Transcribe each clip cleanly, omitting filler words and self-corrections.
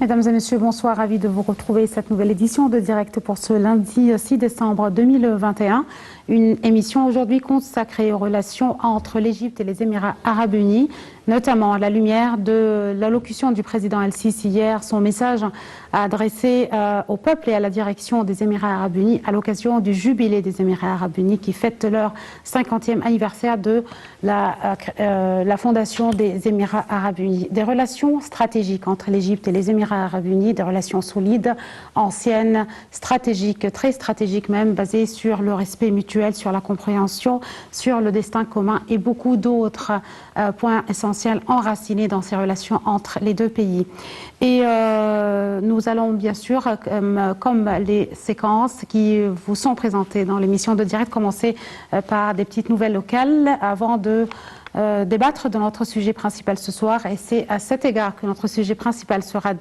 Mesdames et messieurs, bonsoir. Ravi de vous retrouver cette nouvelle édition de Direct pour ce lundi 6 décembre 2021. Une émission aujourd'hui consacrée aux relations entre l'Égypte et les Émirats arabes unis, notamment à la lumière de l'allocution du président El-Sisi hier, son message adressé au peuple et à la direction des Émirats arabes unis à l'occasion du jubilé des Émirats arabes unis qui fête leur 50e anniversaire de la fondation des Émirats arabes unis. Des relations stratégiques entre l'Égypte et les Émirats arabes unis, des relations solides, anciennes, stratégiques, très stratégiques même, basées sur le respect mutuel, sur la compréhension, sur le destin commun et beaucoup d'autres points essentiels enracinés dans ces relations entre les deux pays. Et nous allons bien sûr, comme les séquences qui vous sont présentées dans l'émission de Direct, commencer par des petites nouvelles locales avant de débattre de notre sujet principal ce soir. Et c'est à cet égard que notre sujet principal sera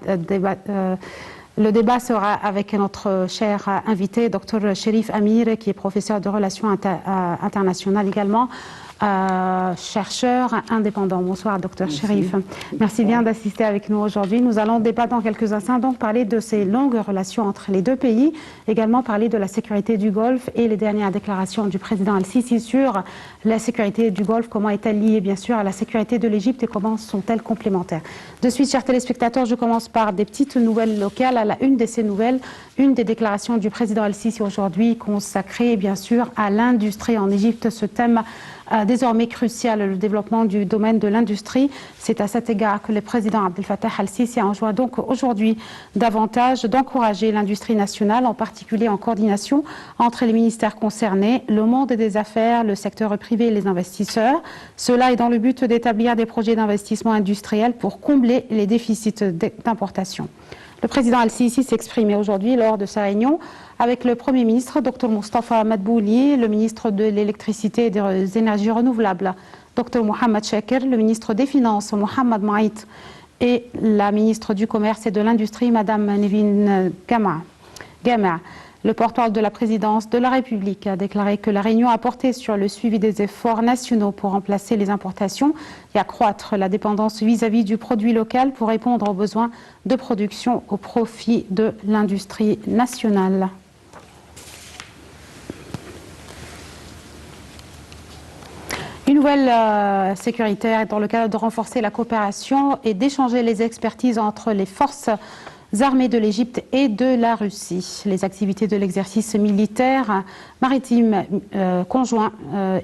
le débat sera avec notre cher invité, Dr Cherif Amir, qui est professeur de relations internationales également, chercheur indépendant. Bonsoir, Dr Cherif. Merci bien d'assister avec nous aujourd'hui. Nous allons débattre dans quelques instants, donc parler de ces longues relations entre les deux pays, également parler de la sécurité du Golfe et les dernières déclarations du président El-Sisi sur la sécurité du Golfe, comment est-elle liée bien sûr à la sécurité de l'Égypte et comment sont-elles complémentaires. De suite, chers téléspectateurs, je commence par des petites nouvelles locales. À la une de ces nouvelles, une des déclarations du président El-Sisi aujourd'hui consacrée bien sûr à l'industrie en Égypte, ce thème désormais crucial, le développement du domaine de l'industrie. C'est à cet égard que le président Abdel Fattah al-Sisi a enjoint donc aujourd'hui davantage d'encourager l'industrie nationale, en particulier en coordination entre les ministères concernés, le monde des affaires, le secteur privé et les investisseurs. Cela est dans le but d'établir des projets d'investissement industriel pour combler les déficits d'importation. Le président Al-Sisi s'est exprimé aujourd'hui lors de sa réunion avec le Premier ministre, Dr Mustafa Madbouli, le ministre de l'électricité et des énergies renouvelables, Dr Mohamed Shakir, le ministre des Finances, Mohamed Maït, et la ministre du Commerce et de l'Industrie, Madame Nevin Gama. Le porte-parole de la présidence de la République a déclaré que la réunion a porté sur le suivi des efforts nationaux pour remplacer les importations et accroître la dépendance vis-à-vis du produit local pour répondre aux besoins de production au profit de l'industrie nationale. Une nouvelle sécuritaire dans le cadre de renforcer la coopération et d'échanger les expertises entre les forces armées de l'Égypte et de la Russie. Les activités de l'exercice militaire maritime conjoint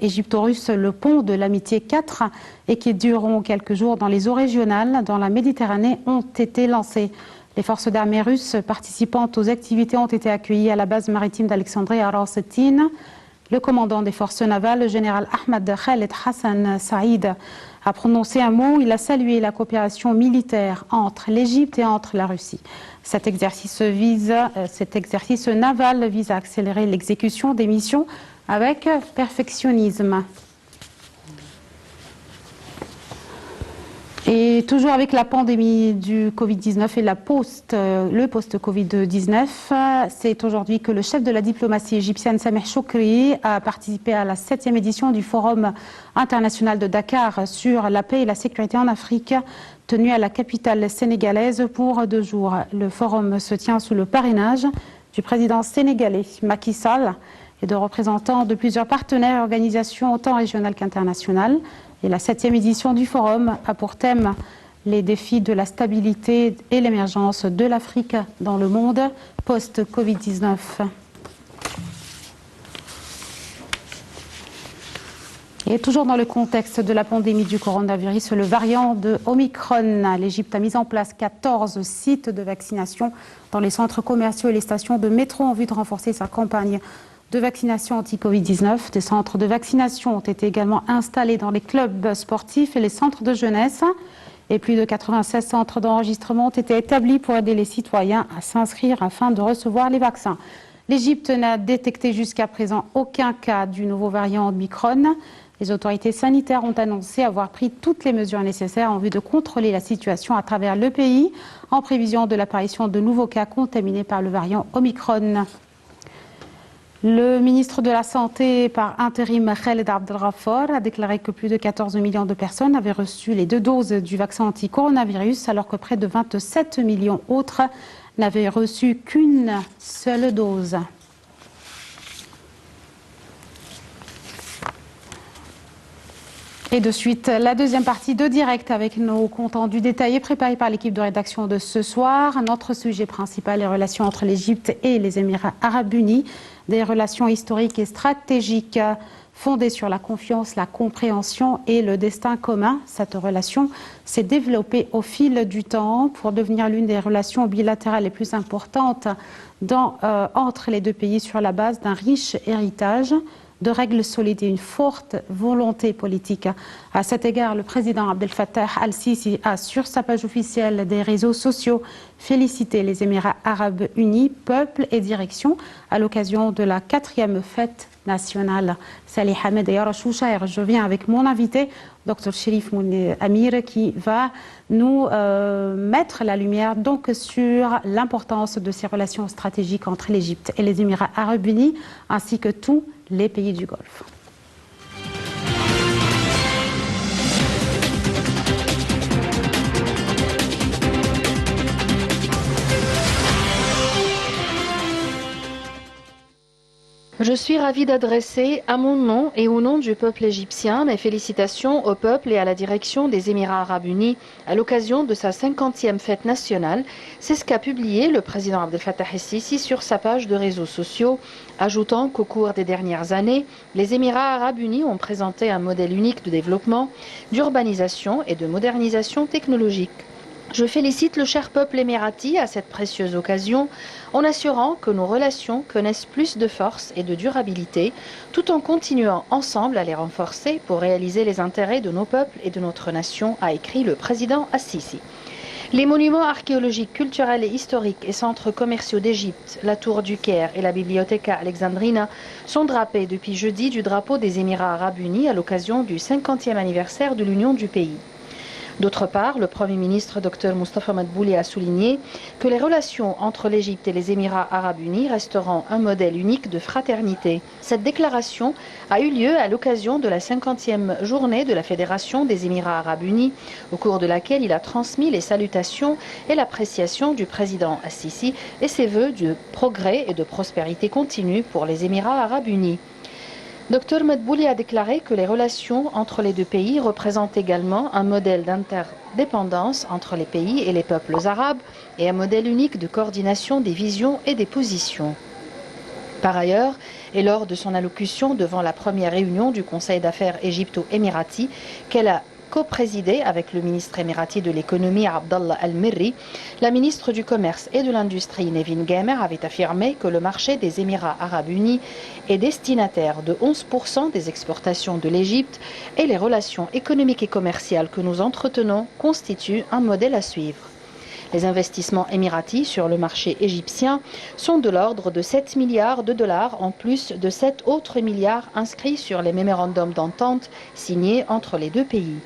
égypto-russe, le pont de l'Amitié 4, et qui dureront quelques jours dans les eaux régionales dans la Méditerranée, ont été lancées. Les forces d'armée russes participant aux activités ont été accueillies à la base maritime d'Alexandrie à Ras el-Tin. Le commandant des forces navales, le général Ahmed Khaled Hassan Saïd, a prononcé un mot. Il a salué la coopération militaire entre l'Égypte et entre la Russie. Cet exercice naval vise à accélérer l'exécution des missions avec perfectionnisme. Et toujours avec la pandémie du Covid-19 et le post-Covid-19, c'est aujourd'hui que le chef de la diplomatie égyptienne, Sameh Choukri, a participé à la 7e édition du Forum international de Dakar sur la paix et la sécurité en Afrique, tenu à la capitale sénégalaise pour 2 jours. Le forum se tient sous le parrainage du président sénégalais Macky Sall et de représentants de plusieurs partenaires et organisations tant régionales qu'internationales. Et la 7e édition du forum a pour thème les défis de la stabilité et l'émergence de l'Afrique dans le monde post-Covid-19. Et toujours dans le contexte de la pandémie du coronavirus, le variant de Omicron, l'Égypte a mis en place 14 sites de vaccination dans les centres commerciaux et les stations de métro en vue de renforcer sa campagne de vaccination anti-Covid-19. Des centres de vaccination ont été également installés dans les clubs sportifs et les centres de jeunesse. Et plus de 96 centres d'enregistrement ont été établis pour aider les citoyens à s'inscrire afin de recevoir les vaccins. L'Égypte n'a détecté jusqu'à présent aucun cas du nouveau variant Omicron. Les autorités sanitaires ont annoncé avoir pris toutes les mesures nécessaires en vue de contrôler la situation à travers le pays, en prévision de l'apparition de nouveaux cas contaminés par le variant Omicron. Le ministre de la Santé par intérim Khaled Abdelghafar a déclaré que plus de 14 millions de personnes avaient reçu les 2 doses du vaccin anti-coronavirus alors que près de 27 millions autres n'avaient reçu qu'une seule dose. Et de suite, la deuxième partie de direct avec nos comptes rendus détaillés préparés par l'équipe de rédaction de ce soir. Notre sujet principal, les relations entre l'Égypte et les Émirats arabes unis, des relations historiques et stratégiques fondées sur la confiance, la compréhension et le destin commun. Cette relation s'est développée au fil du temps pour devenir l'une des relations bilatérales les plus importantes entre les deux pays sur la base d'un riche héritage de règles solides et une forte volonté politique. À cet égard, le président Abdel Fattah al-Sisi a, sur sa page officielle des réseaux sociaux, félicité les Émirats arabes unis, peuple et direction, à l'occasion de la 4e fête nationale. Salih Hamed et Yarashoucha, et je viens avec mon invité, Dr Cherif Amir, qui va nous mettre la lumière donc sur l'importance de ces relations stratégiques entre l'Égypte et les Émirats arabes unis, ainsi que tous les pays du Golfe. Je suis ravie d'adresser à mon nom et au nom du peuple égyptien mes félicitations au peuple et à la direction des Émirats arabes unis à l'occasion de sa 50e fête nationale. C'est ce qu'a publié le président Abdel Fattah el-Sisi sur sa page de réseaux sociaux, ajoutant qu'au cours des dernières années, les Émirats arabes unis ont présenté un modèle unique de développement, d'urbanisation et de modernisation technologique. Je félicite le cher peuple émirati à cette précieuse occasion en assurant que nos relations connaissent plus de force et de durabilité tout en continuant ensemble à les renforcer pour réaliser les intérêts de nos peuples et de notre nation, a écrit le président As-Sisi. Les monuments archéologiques, culturels et historiques et centres commerciaux d'Égypte, la tour du Caire et la Bibliotheca Alexandrina sont drapés depuis jeudi du drapeau des Émirats arabes unis à l'occasion du 50e anniversaire de l'union du pays. D'autre part, le Premier ministre Dr Moustapha Madbouli a souligné que les relations entre l'Égypte et les Émirats arabes unis resteront un modèle unique de fraternité. Cette déclaration a eu lieu à l'occasion de la 50e journée de la Fédération des Émirats arabes unis, au cours de laquelle il a transmis les salutations et l'appréciation du président As-Sisi et ses vœux de progrès et de prospérité continue pour les Émirats arabes unis. Dr Madbouli a déclaré que les relations entre les deux pays représentent également un modèle d'interdépendance entre les pays et les peuples arabes et un modèle unique de coordination des visions et des positions. Par ailleurs, et lors de son allocution devant la première réunion du Conseil d'affaires égypto-émirati qu'elle a co-présidée avec le ministre émirati de l'économie Abdallah Al-Mirri, la ministre du Commerce et de l'Industrie Nevin Gamer avait affirmé que le marché des Émirats arabes unis est destinataire de 11% des exportations de l'Égypte et les relations économiques et commerciales que nous entretenons constituent un modèle à suivre. Les investissements émiratis sur le marché égyptien sont de l'ordre de 7 milliards de dollars en plus de 7 autres milliards inscrits sur les mémorandums d'entente signés entre les deux pays.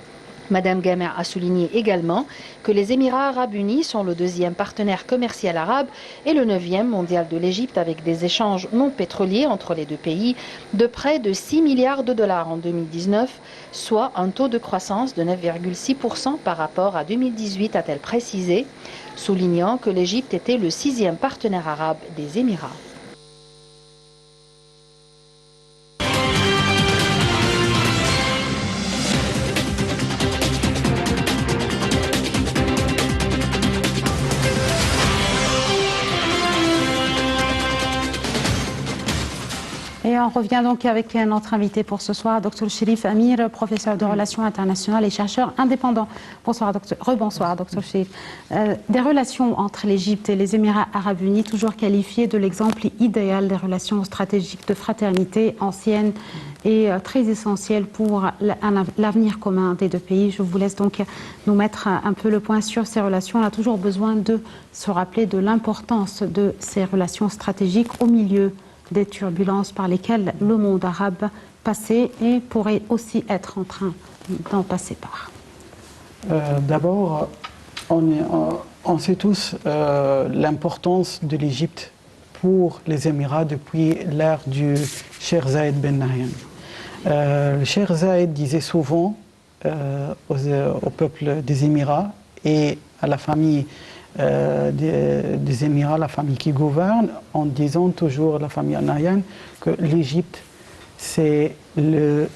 Madame Gamer a souligné également que les Émirats arabes unis sont le 2e partenaire commercial arabe et le 9e mondial de l'Égypte avec des échanges non pétroliers entre les deux pays de près de 6 milliards de dollars en 2019, soit un taux de croissance de 9,6% par rapport à 2018, a-t-elle précisé, soulignant que l'Égypte était le 6e partenaire arabe des Émirats. Et on revient donc avec notre invité pour ce soir, Dr Cherif Amir, professeur de relations internationales et chercheur indépendant. Bonsoir, rebonsoir, Dr Cherif. Des relations entre l'Égypte et les Émirats arabes unis, toujours qualifiées de l'exemple idéal des relations stratégiques de fraternité anciennes et très essentielles pour l'avenir commun des deux pays. Je vous laisse donc nous mettre un peu le point sur ces relations. On a toujours besoin de se rappeler de l'importance de ces relations stratégiques au milieu des turbulences par lesquelles le monde arabe passait et pourrait aussi être en train d'en passer par. D'abord, on sait tous l'importance de l'Égypte pour les Émirats depuis l'ère du Cheikh Zayed Ben Nahyan. Le Cheikh Zayed disait souvent au peuple des Émirats et à la famille des Émirats, la famille qui gouverne, en disant toujours, la famille Al Nahyan, que l'Égypte, c'est le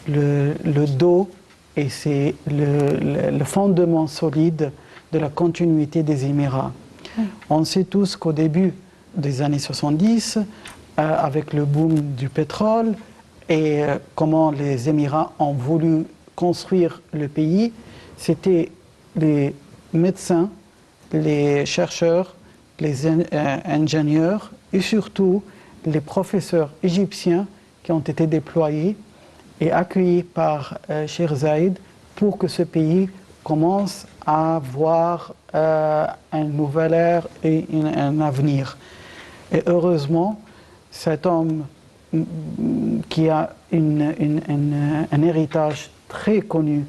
dos et c'est le fondement solide de la continuité des Émirats. On sait tous qu'au début des années 70, avec le boom du pétrole et comment les Émirats ont voulu construire le pays, c'était les médecins, les chercheurs, les ingénieurs et surtout les professeurs égyptiens qui ont été déployés et accueillis par Cheikh Zayed pour que ce pays commence à avoir une nouvelle ère et un avenir. Et heureusement, cet homme qui a un héritage très connu,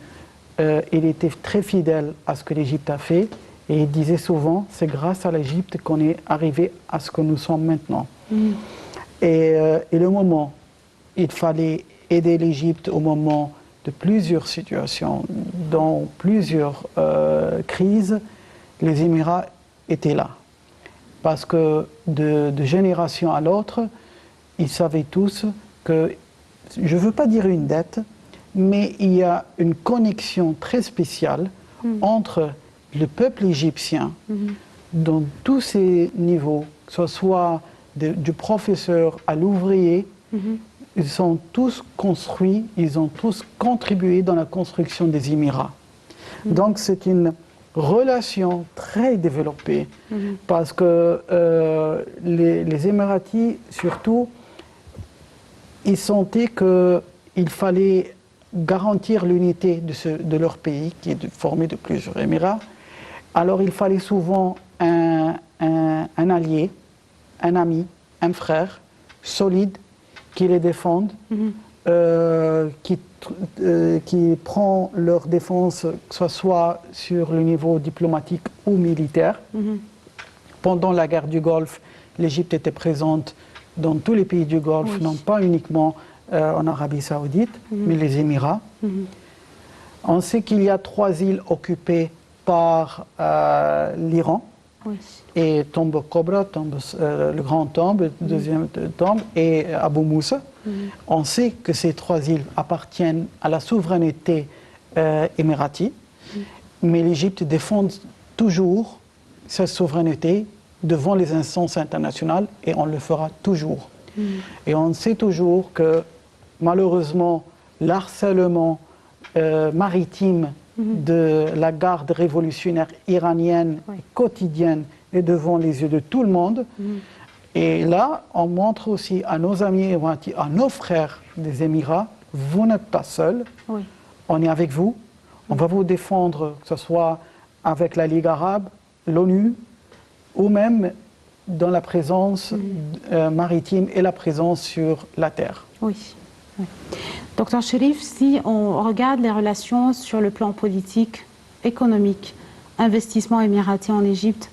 il était très fidèle à ce que l'Égypte a fait et il disait souvent, c'est grâce à l'Égypte qu'on est arrivé à ce que nous sommes maintenant. Et le moment, il fallait aider l'Égypte au moment de plusieurs situations, dans plusieurs crises, les Émirats étaient là. Parce que de génération à l'autre, ils savaient tous que, je ne veux pas dire une dette, mais il y a une connexion très spéciale entre le peuple égyptien, dans tous ses niveaux, que ce soit du professeur à l'ouvrier, ils sont tous construits, ils ont tous contribué dans la construction des Émirats. Donc c'est une relation très développée, parce que les Émiratis, surtout, ils sentaient qu'il fallait garantir l'unité de leur pays, qui est formé de plusieurs Émirats. Alors il fallait souvent un allié, un ami, un frère solide qui les défende, qui prend leur défense, que ce soit sur le niveau diplomatique ou militaire. Pendant la guerre du Golfe, l'Égypte était présente dans tous les pays du Golfe, non pas uniquement en Arabie Saoudite, mais les Émirats. On sait qu'il y a 3 îles occupées par l'Iran. Et Tombe Cobra, le grand tombe, le deuxième tombe, et Abu Moussa. On sait que ces 3 îles appartiennent à la souveraineté émirati, mais l'Égypte défend toujours sa souveraineté devant les instances internationales et on le fera toujours. Et on sait toujours que malheureusement l'harcèlement maritime de la garde révolutionnaire iranienne quotidienne et devant les yeux de tout le monde. Et là, on montre aussi à nos amis, à nos frères des Émirats, vous n'êtes pas seuls, on est avec vous, on va vous défendre, que ce soit avec la Ligue arabe, l'ONU, ou même dans la présence maritime et la présence sur la terre. Docteur Cherif, si on regarde les relations sur le plan politique, économique, investissement émirati en Égypte,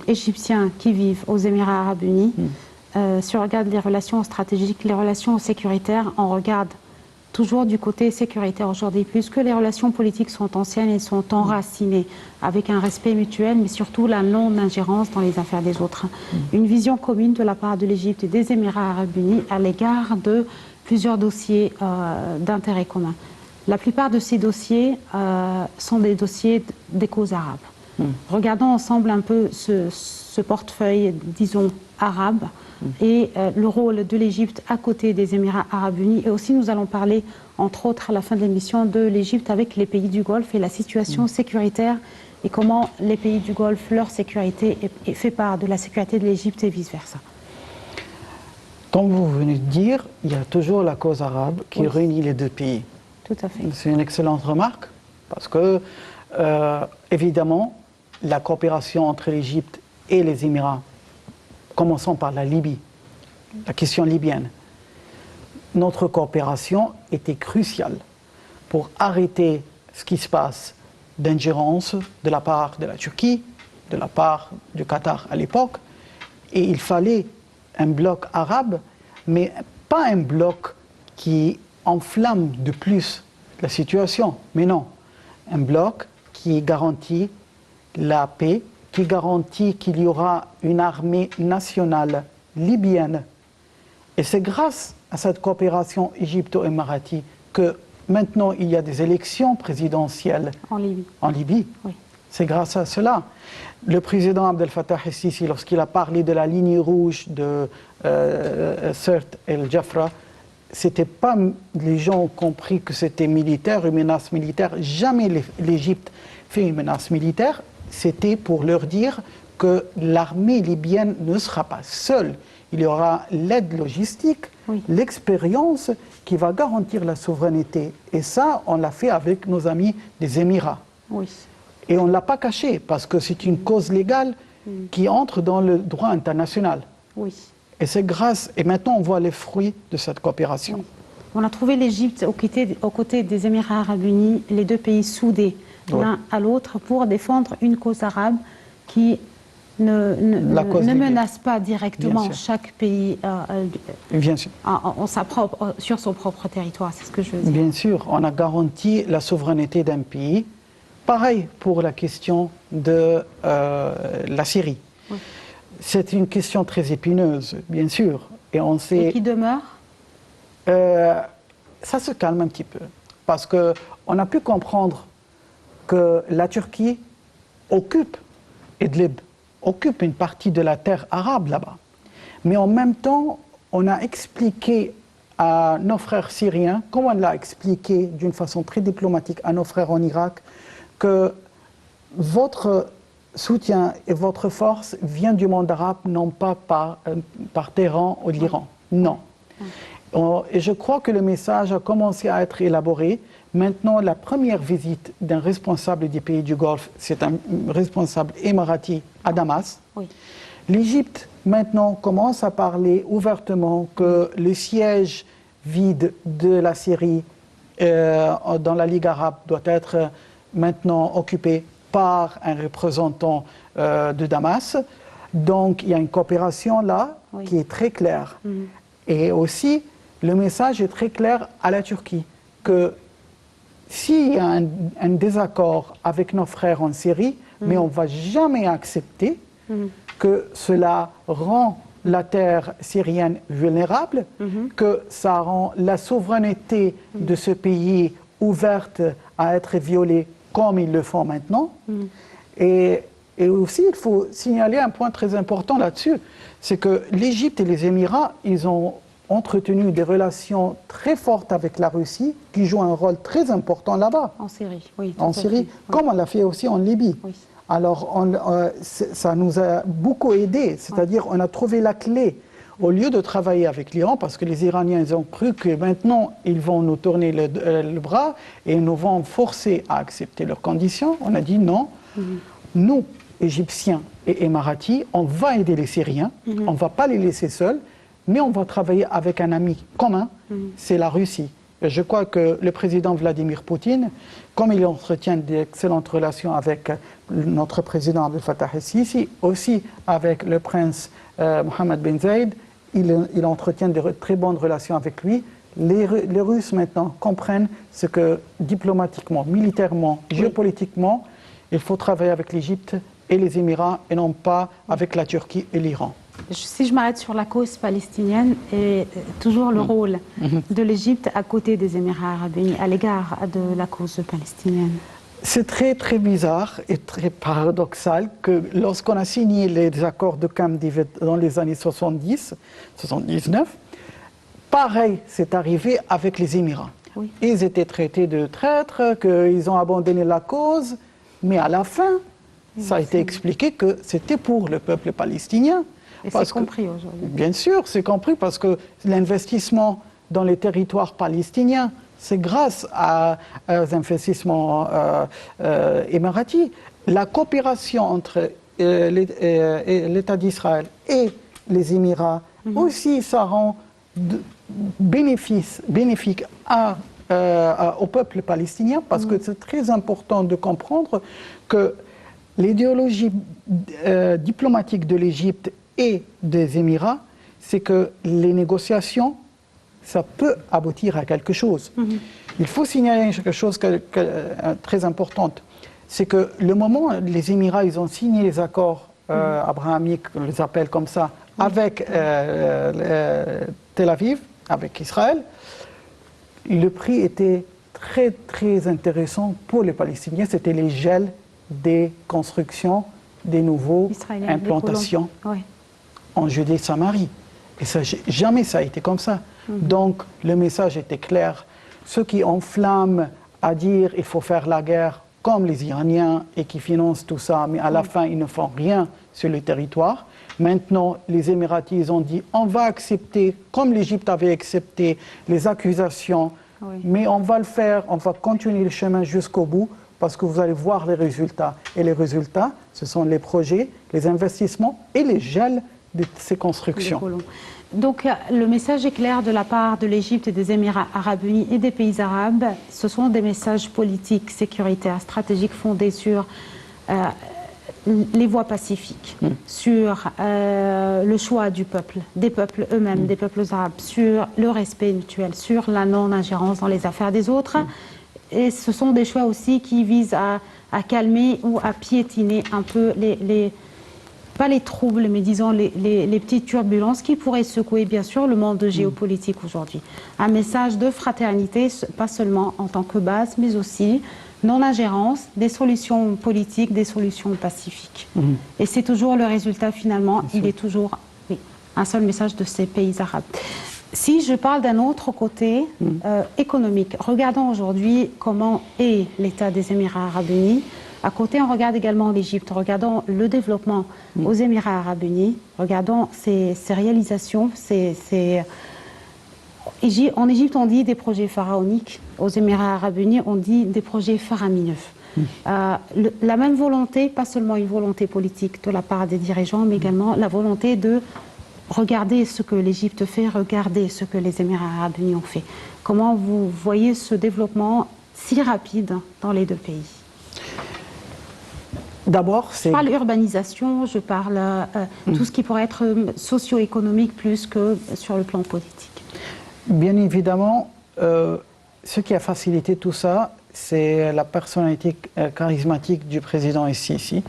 Égyptiens qui vivent aux Émirats arabes unis, si on regarde les relations stratégiques, les relations sécuritaires, on regarde toujours du côté sécuritaire aujourd'hui, puisque les relations politiques sont anciennes et sont enracinées avec un respect mutuel, mais surtout la non-ingérence dans les affaires des autres. Une vision commune de la part de l'Égypte et des Émirats arabes unis à l'égard de plusieurs dossiers d'intérêt commun. La plupart de ces dossiers sont des dossiers des causes arabes. Regardons ensemble un peu ce portefeuille, disons, arabe et le rôle de l'Égypte à côté des Émirats arabes unis. Et aussi, nous allons parler, entre autres, à la fin de l'émission, de l'Égypte avec les pays du Golfe et la situation sécuritaire et comment les pays du Golfe, leur sécurité fait part de la sécurité de l'Égypte et vice-versa. Comme vous venez de dire, il y a toujours la cause arabe qui réunit les deux pays. Tout à fait. C'est une excellente remarque, parce que, évidemment, la coopération entre l'Égypte et les Émirats, commençons par la Libye, la question libyenne. Notre coopération était cruciale pour arrêter ce qui se passe d'ingérence de la part de la Turquie, de la part du Qatar à l'époque, et il fallait un bloc arabe, mais pas un bloc qui enflamme de plus la situation, mais non, un bloc qui garantit la paix, qui garantit qu'il y aura une armée nationale libyenne. Et c'est grâce à cette coopération égypto-émiratie que maintenant il y a des élections présidentielles En Libye. en Libye. Oui. C'est grâce à cela. Le président Abdel Fattah el-Sisi, lorsqu'il a parlé de la ligne rouge de Sirte el-Jafra, c'était pas, les gens ont compris que c'était militaire, une menace militaire. Jamais l'Égypte fait une menace militaire. C'était pour leur dire que l'armée libyenne ne sera pas seule. Il y aura l'aide logistique, Oui. l'expérience qui va garantir la souveraineté. Et ça, on l'a fait avec nos amis des Émirats. Oui. Et on ne l'a pas caché parce que c'est une cause légale qui entre dans le droit international. Oui. Et c'est grâce, et maintenant on voit les fruits de cette coopération. Oui. On a trouvé l'Égypte aux côtés des Émirats arabes unis, les deux pays soudés l'un à l'autre pour défendre une cause arabe qui ne menace pas directement chaque pays Bien sûr. sur son propre territoire, c'est ce que je veux dire. Bien sûr, on a garanti la souveraineté d'un pays. Pareil pour la question de la Syrie. Oui. C'est une question très épineuse, bien sûr. Et on sait. Et qui demeure ça se calme un petit peu. Parce qu'on a pu comprendre que la Turquie occupe Idlib, occupe une partie de la terre arabe là-bas. Mais en même temps, on a expliqué à nos frères syriens, comme on l'a expliqué d'une façon très diplomatique à nos frères en Irak, que votre soutien et votre force vient du monde arabe, non pas par Téhéran ou l'Iran. Non. Et je crois que le message a commencé à être élaboré. Maintenant, la première visite d'un responsable des pays du Golfe, c'est un responsable émirati à Damas. Oui. L'Égypte, maintenant, commence à parler ouvertement que le siège vide de la Syrie dans la Ligue arabe doit être maintenant occupé par un représentant de Damas. Donc, il y a une coopération là qui est très claire. Et aussi, le message est très clair à la Turquie, que s'il y a un désaccord avec nos frères en Syrie, mais on ne va jamais accepter que cela rend la terre syrienne vulnérable, que ça rend la souveraineté de ce pays ouverte à être violée comme ils le font maintenant. Et aussi, il faut signaler un point très important là-dessus, c'est que l'Égypte et les Émirats, ils ont entretenu des relations très fortes avec la Russie, qui joue un rôle très important là-bas. En Syrie, oui. En Syrie, comme on l'a fait aussi en Libye. Oui. Alors, ça nous a beaucoup aidé, c'est-à-dire on a trouvé la clé. Au lieu de travailler avec l'Iran, parce que les Iraniens ils ont cru que maintenant ils vont nous tourner le bras et nous vont forcer à accepter leurs conditions, on a dit non. Nous, Égyptiens et Émiratis, on va aider les Syriens, on ne va pas les laisser seuls, mais on va travailler avec un ami commun, c'est la Russie. Et je crois que le président Vladimir Poutine, comme il entretient d'excellentes relations avec notre président Abdel Fattah el-Sisi, aussi avec le prince Mohammed bin Zayed, il entretient de très bonnes relations avec lui. Les Russes maintenant comprennent ce que diplomatiquement, militairement, géopolitiquement, il faut travailler avec l'Égypte et les Émirats et non pas avec la Turquie et l'Iran. Si je m'arrête sur la cause palestinienne et toujours le rôle de l'Égypte à côté des Émirats arabes unis à l'égard de la cause palestinienne. C'est très très bizarre et très paradoxal que lorsqu'on a signé les accords de Camp David dans les années 70, 79, pareil c'est arrivé avec les Émirats. Oui. Ils étaient traités de traîtres, qu'ils ont abandonné la cause, mais à la fin, ça a été expliqué que c'était pour le peuple palestinien. Et c'est compris aujourd'hui. Bien sûr, c'est compris parce que l'investissement dans les territoires palestiniens, c'est grâce aux investissements émiratis. La coopération entre l'État d'Israël et les Émirats, aussi, ça rend bénéfique au peuple palestinien parce que c'est très important de comprendre que l'idéologie diplomatique de l'Égypte et des Émirats, c'est que les négociations, ça peut aboutir à quelque chose. Il faut signaler quelque chose très importante, c'est que le moment où les Émirats ils ont signé les accords abrahamiques, on les appelle comme ça, avec Tel Aviv, avec Israël, le prix était très très intéressant pour les Palestiniens, c'était les gels des constructions, des nouveaux implantations en Judée-Samarie. Et ça, jamais ça a été comme ça. Donc le message était clair. Ceux qui enflamment à dire il faut faire la guerre comme les Iraniens et qui financent tout ça, mais à la fin ils ne font rien sur le territoire. Maintenant, les Émiratis ils ont dit on va accepter, comme l'Égypte avait accepté les accusations, mais on va le faire, on va continuer le chemin jusqu'au bout parce que vous allez voir les résultats. Et les résultats, ce sont les projets, les investissements et les gels de ces constructions. Donc le message est clair de la part de l'Égypte et des Émirats arabes unis et des pays arabes. Ce sont des messages politiques, sécuritaires, stratégiques fondés sur les voies pacifiques, sur le choix du peuple, des peuples eux-mêmes, des peuples arabes, sur le respect mutuel, sur la non-ingérence dans les affaires des autres. Et ce sont des choix aussi qui visent à calmer ou à piétiner un peu pas les troubles, mais disons les petites turbulences qui pourraient secouer bien sûr le monde géopolitique aujourd'hui. Un message de fraternité, pas seulement en tant que base, mais aussi non-ingérence, des solutions politiques, des solutions pacifiques. Et c'est toujours le résultat finalement, il est toujours un seul message de ces pays arabes. Si je parle d'un autre côté économique, regardons aujourd'hui comment est l'état des Émirats arabes unis. À côté, on regarde également l'Égypte, regardons le développement aux Émirats arabes unis, regardons ces réalisations. En Égypte, on dit des projets pharaoniques, aux Émirats arabes unis, on dit des projets faramineux. La même volonté, pas seulement une volonté politique de la part des dirigeants, mais également la volonté de regarder ce que l'Égypte fait, regarder ce que les Émirats arabes unis ont fait. Comment vous voyez ce développement si rapide dans les deux pays ? D'abord, je parle urbanisation, je parle tout ce qui pourrait être socio-économique plus que sur le plan politique. Bien évidemment, ce qui a facilité tout ça, c'est la personnalité charismatique du président Sisi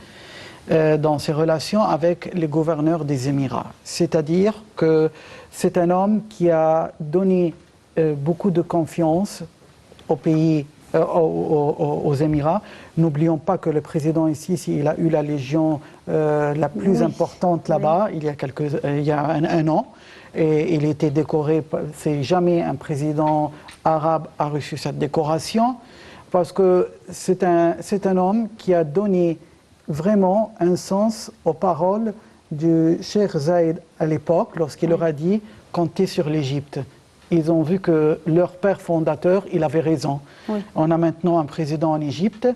dans ses relations avec les gouverneurs des Émirats. C'est-à-dire que c'est un homme qui a donné beaucoup de confiance au pays, aux Émirats. N'oublions pas que le président ici, il a eu la légion la plus importante là-bas il y a un an. Et il était décoré, c'est jamais un président arabe a reçu cette décoration, parce que c'est un homme qui a donné vraiment un sens aux paroles du Cheikh Zayed à l'époque, lorsqu'il leur a dit « comptez sur l'Égypte ». Ils ont vu que leur père fondateur, il avait raison. On a maintenant un président en Égypte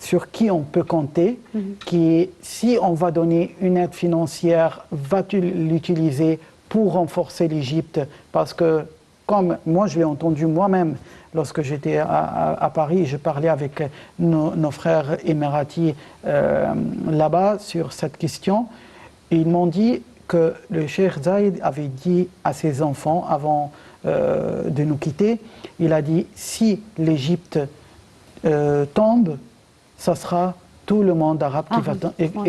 sur qui on peut compter, qui, si on va donner une aide financière, va l'utiliser pour renforcer l'Égypte, parce que, comme moi je l'ai entendu moi-même, lorsque j'étais à Paris, je parlais avec nos frères émiratis là-bas sur cette question, ils m'ont dit que le Cheikh Zayed avait dit à ses enfants, avant de nous quitter, il a dit, si l'Égypte tombe, ça sera tout le monde arabe qui va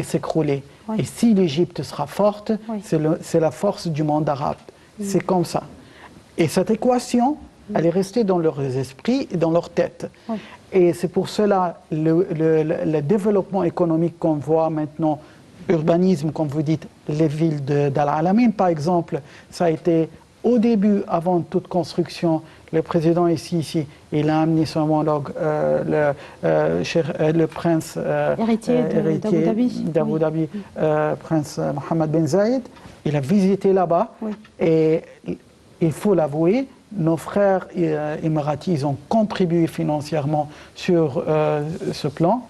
s'écrouler. Et si l'Égypte sera forte, c'est la force du monde arabe. C'est comme ça. Et cette équation, elle est restée dans leurs esprits et dans leur tête. Et c'est pour cela le développement économique qu'on voit maintenant, urbanisme, comme vous dites, les villes d'Al-Alamin, par exemple, ça a été au début, avant toute construction, le président ici, il a amené son homologue, le prince héritier d'Abu Dhabi, prince Mohammed Ben Zayed. Il a visité là-bas et il faut l'avouer, nos frères émiratis ils ont contribué financièrement sur ce plan.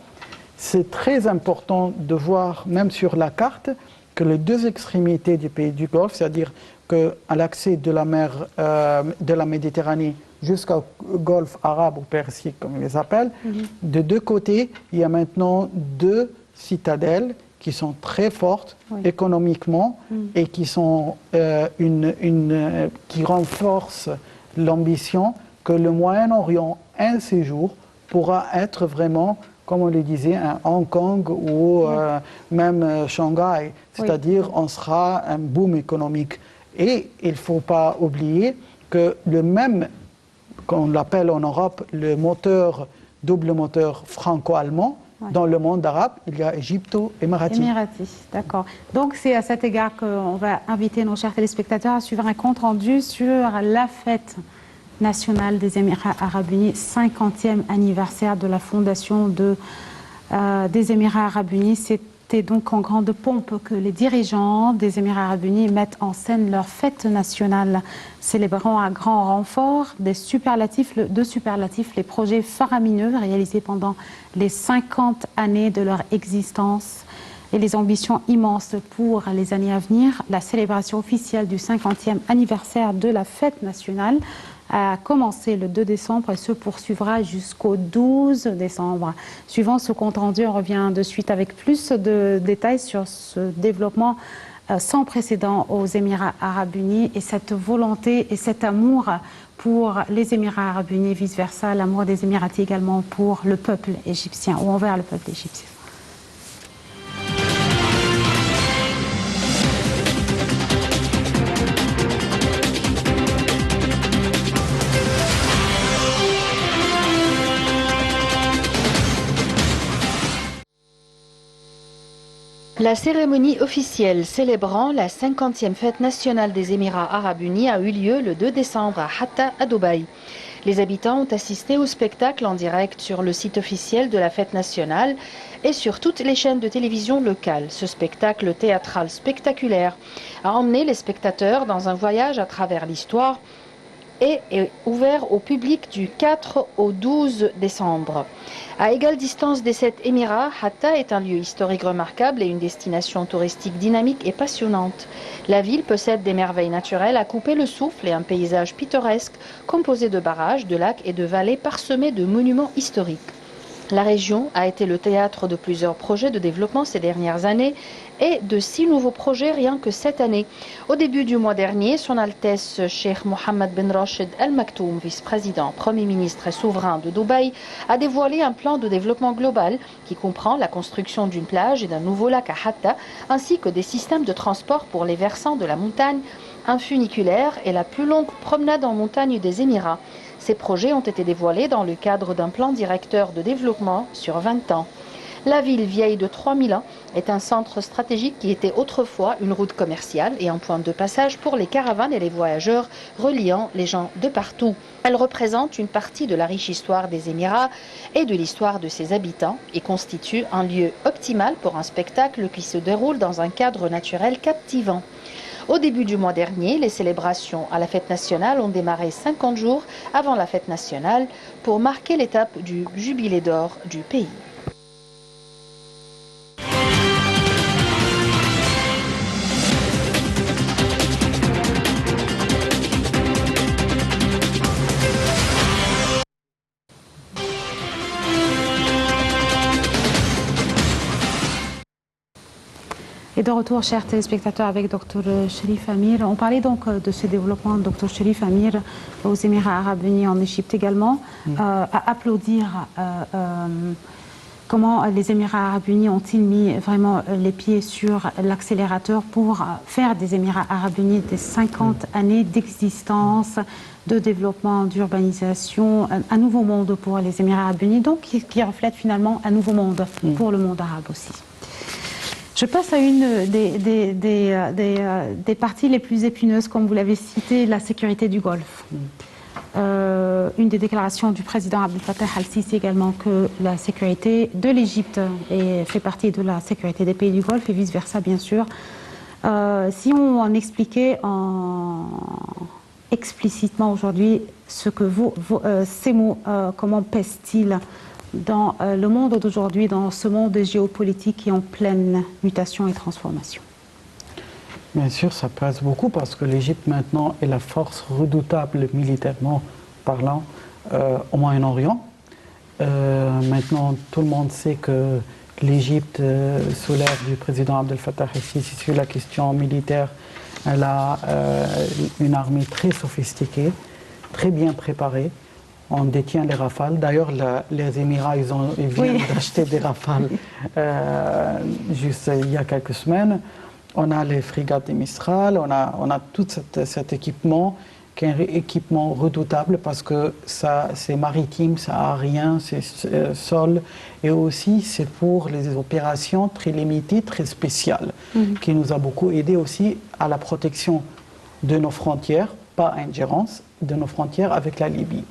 C'est très important de voir, même sur la carte, que les deux extrémités du pays du Golfe, c'est-à-dire qu'à l'accès de la mer de la Méditerranée jusqu'au Golfe arabe ou persique, comme ils les appellent, de deux côtés, il y a maintenant deux citadelles qui sont très fortes Oui. économiquement et qui sont qui renforcent l'ambition que le Moyen-Orient, un de ces jours, pourra être vraiment, comme on le disait, un Hong Kong ou même Shanghai. C'est-à-dire, on sera un boom économique. Et il ne faut pas oublier que le même, qu'on l'appelle en Europe, le moteur, double moteur franco-allemand, dans le monde arabe, il y a égypto-émirati. Émirati, d'accord. Donc c'est à cet égard qu'on va inviter nos chers téléspectateurs à suivre un compte rendu sur la fête nationale des Émirats arabes unis, 50e anniversaire de la fondation des Émirats arabes unis. C'était donc en grande pompe que les dirigeants des Émirats arabes unis mettent en scène leur fête nationale, célébrant à grand renfort de superlatifs, les projets faramineux réalisés pendant les 50 années de leur existence et les ambitions immenses pour les années à venir. La célébration officielle du 50e anniversaire de la fête nationale a commencé le 2 décembre et se poursuivra jusqu'au 12 décembre. Suivant ce compte rendu, on revient de suite avec plus de détails sur ce développement sans précédent aux Émirats arabes unis et cette volonté et cet amour pour les Émirats arabes unis, vice-versa, l'amour des Émiratis également pour le peuple égyptien ou envers le peuple égyptien. La cérémonie officielle célébrant la 50e fête nationale des Émirats arabes unis a eu lieu le 2 décembre à Hatta, à Dubaï. Les habitants ont assisté au spectacle en direct sur le site officiel de la fête nationale et sur toutes les chaînes de télévision locales. Ce spectacle théâtral spectaculaire a emmené les spectateurs dans un voyage à travers l'histoire et est ouvert au public du 4 au 12 décembre. À égale distance des 7 Émirats, Hatta est un lieu historique remarquable et une destination touristique dynamique et passionnante. La ville possède des merveilles naturelles à couper le souffle et un paysage pittoresque composé de barrages, de lacs et de vallées parsemés de monuments historiques. La région a été le théâtre de plusieurs projets de développement ces dernières années et de 6 nouveaux projets rien que cette année. Au début du mois dernier, Son Altesse Cheikh Mohammed bin Rachid Al Maktoum, vice-président, Premier ministre et souverain de Dubaï, a dévoilé un plan de développement global qui comprend la construction d'une plage et d'un nouveau lac à Hatta, ainsi que des systèmes de transport pour les versants de la montagne, un funiculaire et la plus longue promenade en montagne des Émirats. Ces projets ont été dévoilés dans le cadre d'un plan directeur de développement sur 20 ans. La ville vieille de 3000 ans est un centre stratégique qui était autrefois une route commerciale et un point de passage pour les caravanes et les voyageurs reliant les gens de partout. Elle représente une partie de la riche histoire des Émirats et de l'histoire de ses habitants et constitue un lieu optimal pour un spectacle qui se déroule dans un cadre naturel captivant. Au début du mois dernier, les célébrations à la fête nationale ont démarré 50 jours avant la fête nationale pour marquer l'étape du jubilé d'or du pays. Et de retour, chers téléspectateurs, avec Dr Cherif Amir. On parlait donc de ce développement, Dr Cherif Amir, aux Émirats arabes unis, en Égypte également, à applaudir comment les Émirats arabes unis ont-ils mis vraiment les pieds sur l'accélérateur pour faire des Émirats arabes unis des 50 années d'existence, de développement, d'urbanisation, un nouveau monde pour les Émirats arabes unis, donc qui reflète finalement un nouveau monde pour le monde arabe aussi. Je passe à une des parties les plus épineuses, comme vous l'avez cité, la sécurité du Golfe. Une des déclarations du président Abdel Fattah al-Sisi également, que la sécurité de l'Égypte fait partie de la sécurité des pays du Golfe et vice-versa, bien sûr. Si on en expliquait explicitement aujourd'hui ce que ces mots, comment pèsent-ils dans le monde d'aujourd'hui, dans ce monde géopolitique qui est en pleine mutation et transformation? Bien sûr, ça pèse beaucoup parce que l'Égypte maintenant est la force redoutable militairement parlant au Moyen-Orient. Maintenant, tout le monde sait que l'Égypte, sous l'ère du président Abdel Fattah el-Sisi, sur la question militaire, elle a une armée très sophistiquée, très bien préparée. On détient les Rafales. D'ailleurs, les Émirats, ils viennent d'acheter des Rafales juste il y a quelques semaines. On a les frégates des Mistral, on a tout cet équipement qui est un équipement redoutable parce que c'est maritime, c'est aérien, c'est sol, et aussi c'est pour les opérations très limitées, très spéciales, qui nous a beaucoup aidé aussi à la protection de nos frontières, pas ingérence, de nos frontières avec la Libye.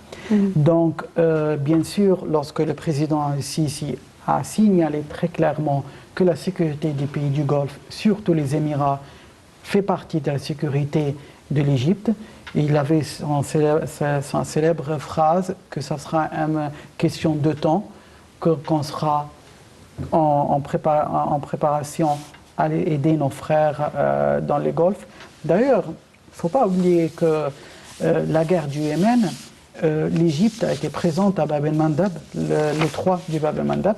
Donc, bien sûr, lorsque le président Sisi a signalé très clairement que la sécurité des pays du Golfe, surtout les Émirats, fait partie de la sécurité de l'Égypte, il avait sa célèbre phrase que ça sera une question de temps, qu'on sera en préparation à aider nos frères dans les Golfes. D'ailleurs, il ne faut pas oublier que la guerre du Yémen, l'Égypte a été présente à Bab el-Mandab, le 3 du Bab el-Mandab,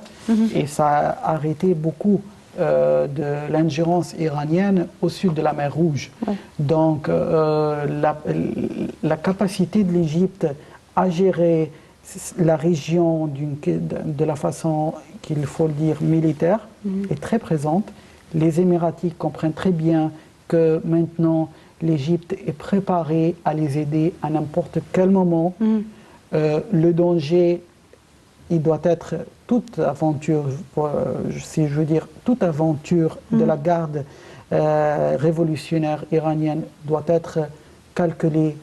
et ça a arrêté beaucoup de l'ingérence iranienne au sud de la mer Rouge. Donc la capacité de l'Égypte à gérer la région de la façon qu'il faut le dire militaire est très présente. Les Émiratis comprennent très bien que maintenant l'Égypte est préparée à les aider à n'importe quel moment. Le danger, il doit être toute aventure, si je veux dire, toute aventure de la garde révolutionnaire iranienne doit être calculée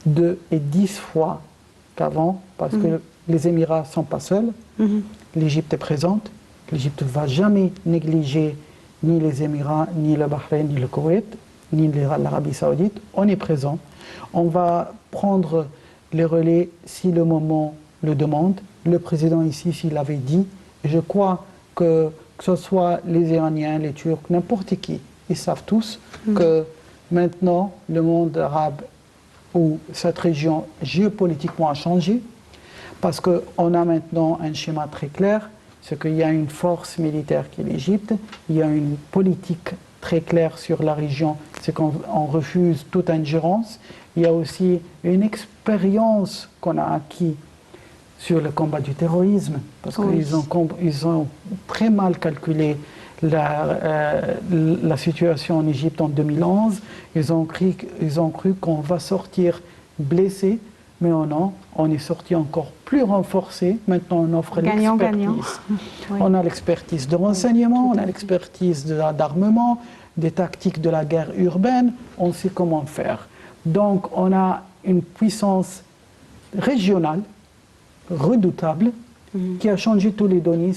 2 et 10 fois qu'avant, parce que les Émirats ne sont pas seuls, l'Égypte est présente, l'Égypte ne va jamais négliger ni les Émirats, ni le Bahreïn, ni le Koweït, ni l'Arabie Saoudite. On est présent, on va prendre les relais si le moment le demande. Le président ici, s'il l'avait dit, et je crois que ce soit les Iraniens, les Turcs, n'importe qui, ils savent tous que maintenant le monde arabe ou cette région géopolitiquement a changé, parce qu'on a maintenant un schéma très clair, c'est qu'il y a une force militaire qui est l'Égypte, il y a une politique très claire sur la région, c'est qu'on refuse toute ingérence, il y a aussi une expérience qu'on a acquise sur le combat du terrorisme, parce qu'ils ont très mal calculé la situation en Égypte en 2011. Ils ont cru qu'on va sortir blessé, mais non, on est sorti encore plus renforcé. Maintenant, on offre l'expertise. On a l'expertise de renseignement, on a l'expertise d'armement, des tactiques de la guerre urbaine, on sait comment faire. Donc, on a une puissance régionale redoutable qui a changé tous les données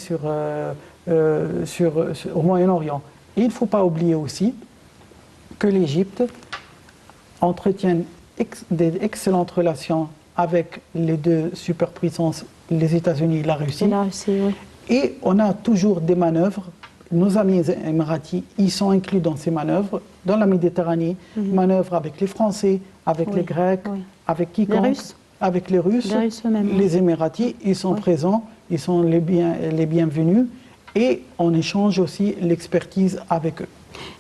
au Moyen-Orient. Et il ne faut pas oublier aussi que l'Égypte entretient des excellentes relations avec les deux superpuissances, les États-Unis et la Russie. Et on a toujours des manœuvres. Nos amis émiratis, ils sont inclus dans ces manœuvres, dans la Méditerranée, manœuvres avec les Français, avec les Grecs, avec quiconque. Les Russes. Avec les Russes, les Émiratis, ils sont présents, ils sont les bienvenus et on échange aussi l'expertise avec eux.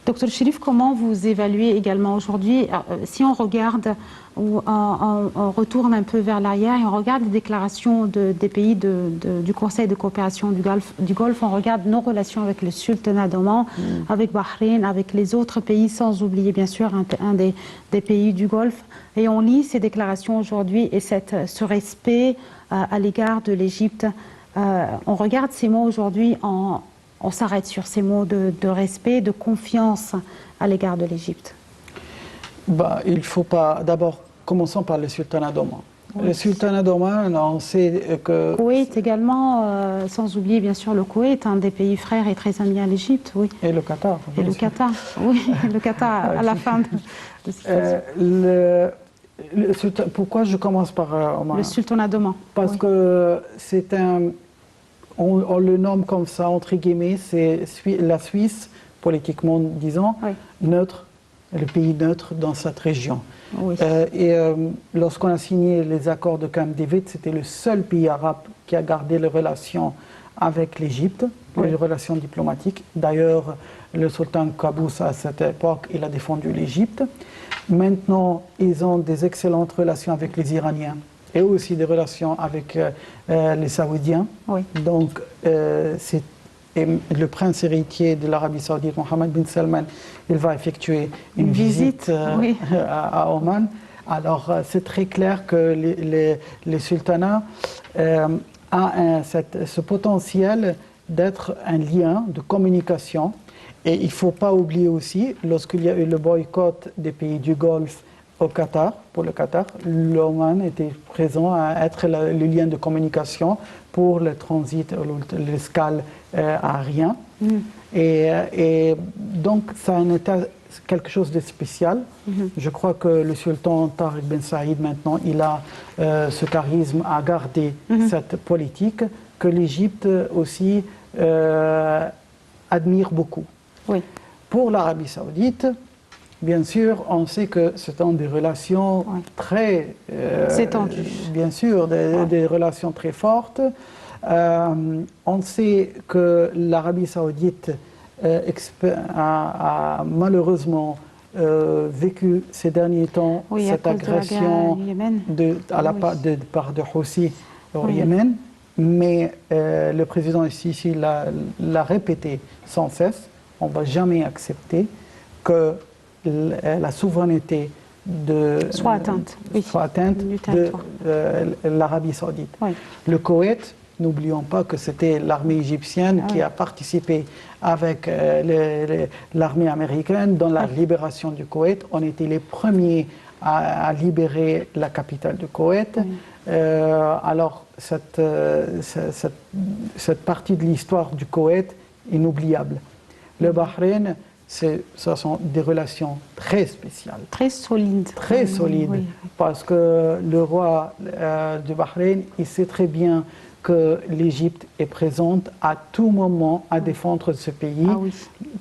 Docteur Cherif, comment vous évaluez également aujourd'hui, si on regarde, on retourne un peu vers l'arrière et on regarde les déclarations des pays du Conseil de coopération du Golfe, on regarde nos relations avec le Sultanat d'Oman, avec Bahreïn, avec les autres pays, sans oublier bien sûr un des pays du Golfe. Et on lit ces déclarations aujourd'hui et ce respect à l'égard de l'Égypte. On regarde ces mots aujourd'hui, on s'arrête sur ces mots de respect, de confiance à l'égard de l'Égypte. Il ne faut pas... D'abord, commençons par le Sultanat d'Oman. Le Sultanat d'Oman, on sait que... Le Koweït également, sans oublier bien sûr le Koweït, un des pays frères et très amis à l'Égypte, oui. Et le Qatar. Et le Qatar, oui, le Qatar à la fin de cette pourquoi je commence par Oman? Le Sultanat d'Oman. Parce que c'est on le nomme comme ça, entre guillemets, c'est la Suisse, politiquement disant, neutre, le pays neutre dans cette région. Lorsqu'on a signé les accords de Camp David, c'était le seul pays arabe qui a gardé les relations avec l'Égypte. les relations diplomatiques. D'ailleurs, le sultan Qaboos, à cette époque, il a défendu l'Égypte. Maintenant, ils ont des excellentes relations avec les Iraniens et aussi des relations avec les Saoudiens. Oui. Donc, et le prince héritier de l'Arabie Saoudite, Mohammed bin Salman, il va effectuer une visite oui. à Oman. Alors, c'est très clair que les sultanats a ce potentiel d'être un lien de communication. Et il ne faut pas oublier aussi, lorsqu'il y a eu le boycott des pays du Golfe au Qatar, pour le Qatar, l'Oman était présent à être le lien de communication pour le transit, l'escale aérien. Et donc, ça a été quelque chose de spécial. Je crois que le sultan Tariq Ben Saïd, maintenant, il a ce charisme à garder cette politique que l'Égypte aussi admire beaucoup. Oui. Pour l'Arabie Saoudite, bien sûr, on sait que ce sont des relations très... c'est tendu. Bien sûr, des relations très fortes. On sait que l'Arabie Saoudite a malheureusement vécu ces derniers temps cette agression de part de Houthi au Yémen. Mais le président Sisi l'a répété sans cesse. On ne va jamais accepter que la souveraineté soit atteinte de l'Arabie Saoudite. Oui. Le Koweït, n'oublions pas que c'était l'armée égyptienne qui a participé avec l'armée américaine dans la libération du Koweït. On était les premiers à libérer la capitale du Koweït. Alors, cette partie de l'histoire du Koweït est inoubliable. Le Bahreïn, ce sont des relations très spéciales. Très solides. Très solides, parce que le roi du Bahreïn, il sait très bien que l'Égypte est présente à tout moment à défendre ce pays,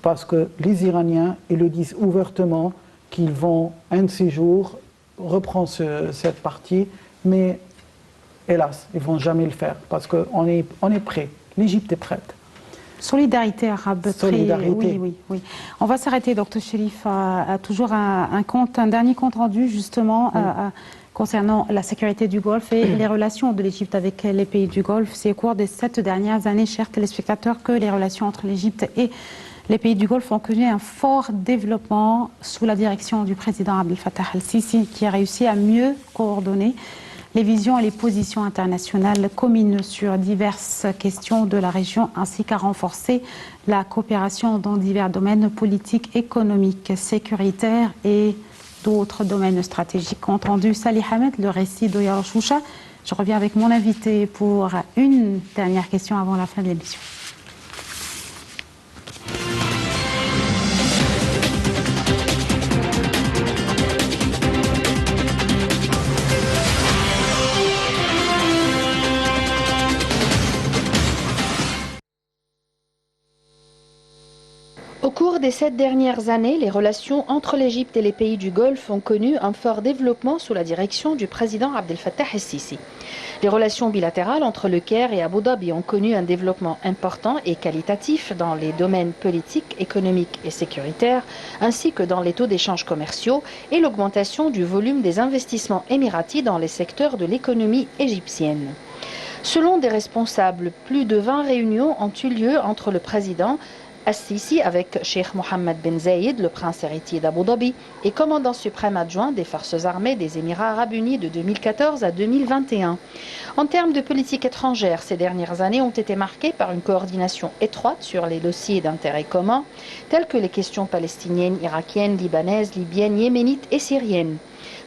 parce que les Iraniens, ils le disent ouvertement qu'ils vont, un de ces jours, reprendre cette partie, mais hélas, ils ne vont jamais le faire, parce qu'on est prêt, l'Égypte est prête. Solidarité arabe. Solidarité. Oui. On va s'arrêter, Dr Cherif, à toujours un dernier compte rendu, justement, concernant la sécurité du Golfe et les relations de l'Égypte avec les pays du Golfe. C'est au cours des 7 dernières années, chers téléspectateurs, que les relations entre l'Égypte et les pays du Golfe ont connu un fort développement sous la direction du président Abdel Fattah el-Sisi, qui a réussi à mieux coordonner les visions et les positions internationales communes sur diverses questions de la région, ainsi qu'à renforcer la coopération dans divers domaines politiques, économiques, sécuritaires et d'autres domaines stratégiques. Entendu Salih Ahmed, le récit de Yarouchoucha. Je reviens avec mon invité pour une dernière question avant la fin de l'émission. Au cours des 7 dernières années, les relations entre l'Égypte et les pays du Golfe ont connu un fort développement sous la direction du président Abdel Fattah el-Sisi. Les relations bilatérales entre le Caire et Abu Dhabi ont connu un développement important et qualitatif dans les domaines politiques, économiques et sécuritaires, ainsi que dans les taux d'échange commerciaux et l'augmentation du volume des investissements émiratis dans les secteurs de l'économie égyptienne. Selon des responsables, plus de 20 réunions ont eu lieu entre le président As-Sisi avec Cheikh Mohammed Ben Zayed, le prince héritier d'Abu Dhabi, et commandant suprême adjoint des forces armées des Émirats arabes unis de 2014 à 2021. En termes de politique étrangère, ces dernières années ont été marquées par une coordination étroite sur les dossiers d'intérêt commun, tels que les questions palestiniennes, irakiennes, libanaises, libyennes, yéménites et syriennes.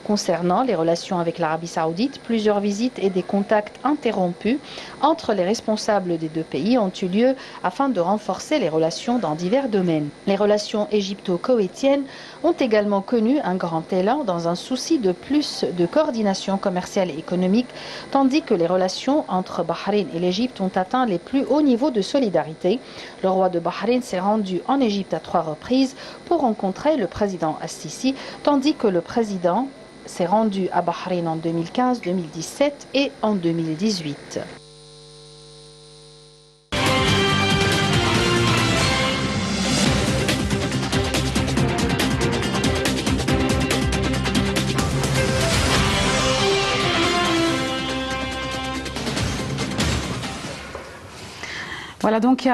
Concernant les relations avec l'Arabie Saoudite, plusieurs visites et des contacts interrompus entre les responsables des deux pays ont eu lieu afin de renforcer les relations dans divers domaines. Les relations égypto-koweïtiennes ont également connu un grand élan dans un souci de plus de coordination commerciale et économique, tandis que les relations entre Bahreïn et l'Égypte ont atteint les plus hauts niveaux de solidarité. Le roi de Bahreïn s'est rendu en Égypte à 3 reprises pour rencontrer le président As-Sisi, tandis que le président s'est rendu à Bahreïn en 2015, 2017 et en 2018. Voilà, donc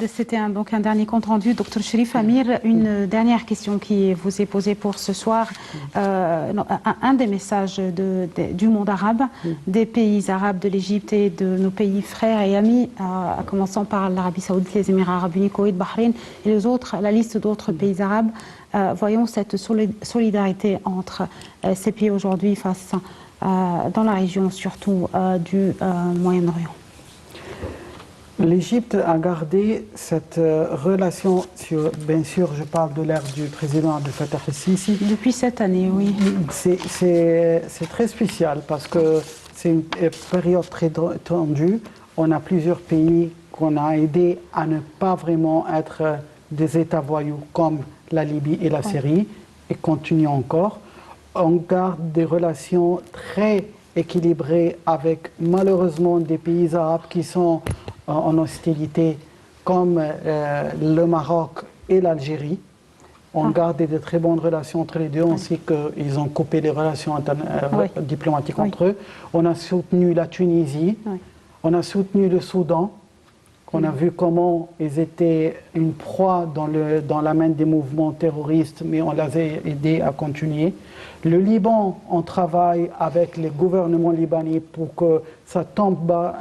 c'était un dernier compte rendu. Docteur Cherif Amir, une dernière question qui vous est posée pour ce soir. Un des messages du monde arabe, des pays arabes, de l'Égypte et de nos pays frères et amis, à commençant par l'Arabie Saoudite, les Émirats Arabes Unis, Koweït, Bahreïn et les autres, la liste d'autres pays arabes. Voyons cette solidarité entre ces pays aujourd'hui face dans la région surtout du Moyen-Orient. L'Égypte a gardé cette relation, bien sûr, je parle de l'ère du président Abdel Fattah el-Sisi. Depuis cette année, oui. C'est très spécial parce que c'est une période très tendue. On a plusieurs pays qu'on a aidés à ne pas vraiment être des États voyous comme la Libye et la Syrie, et continue encore. On garde des relations très équilibrées avec malheureusement des pays arabes qui sont en hostilité comme le Maroc et l'Algérie. On garde de très bonnes relations entre les deux, on sait qu'ils ont coupé les relations diplomatiques entre eux. On a soutenu la Tunisie, on a soutenu le Soudan, qu'on a vu comment ils étaient une proie dans la main des mouvements terroristes, mais on les a aidés à continuer. Le Liban, on travaille avec les gouvernements libanais pour que ça tombe pas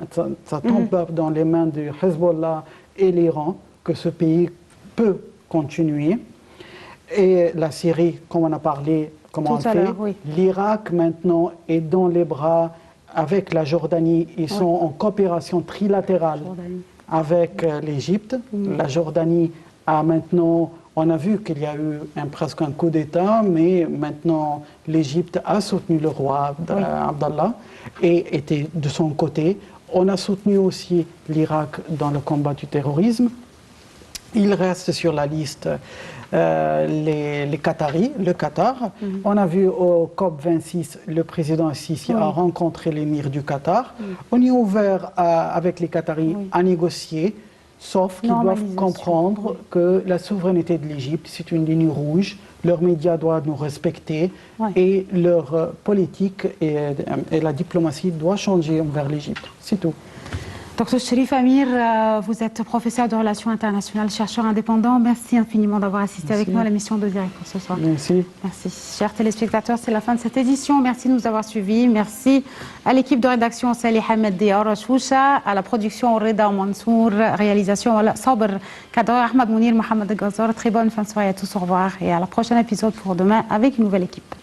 dans les mains du Hezbollah et l'Iran, que ce pays peut continuer. Et la Syrie, comme on a parlé, comment on fait. L'Irak maintenant est dans les bras avec la Jordanie. Ils sont en coopération trilatérale avec l'Égypte. La Jordanie a maintenant, on a vu qu'il y a eu presque un coup d'État, mais maintenant l'Égypte a soutenu le roi Abdallah et était de son côté. On a soutenu aussi l'Irak dans le combat du terrorisme. Il reste sur la liste les Qataris, le Qatar. On a vu au COP26, le président Sisi a rencontré l'émir du Qatar. On est ouvert avec les Qataris à négocier, sauf qu'ils doivent comprendre que la souveraineté de l'Égypte, c'est une ligne rouge. Leurs médias doivent nous respecter et leur politique et la diplomatie doivent changer envers l'Égypte. C'est tout. Docteur Cherif Amir, vous êtes professeur de relations internationales, chercheur indépendant. Merci infiniment d'avoir assisté avec nous à l'émission de Direct pour ce soir. Merci. Merci. Chers téléspectateurs, c'est la fin de cette édition. Merci de nous avoir suivis. Merci à l'équipe de rédaction Salih Hamed Diara Choucha, à la production Reda Mansour, réalisation Sabr Kadra Ahmad Mounir, Mohamed Gazar. Très bonne fin de soirée à tous. Au revoir et à la prochaine épisode pour demain avec une nouvelle équipe.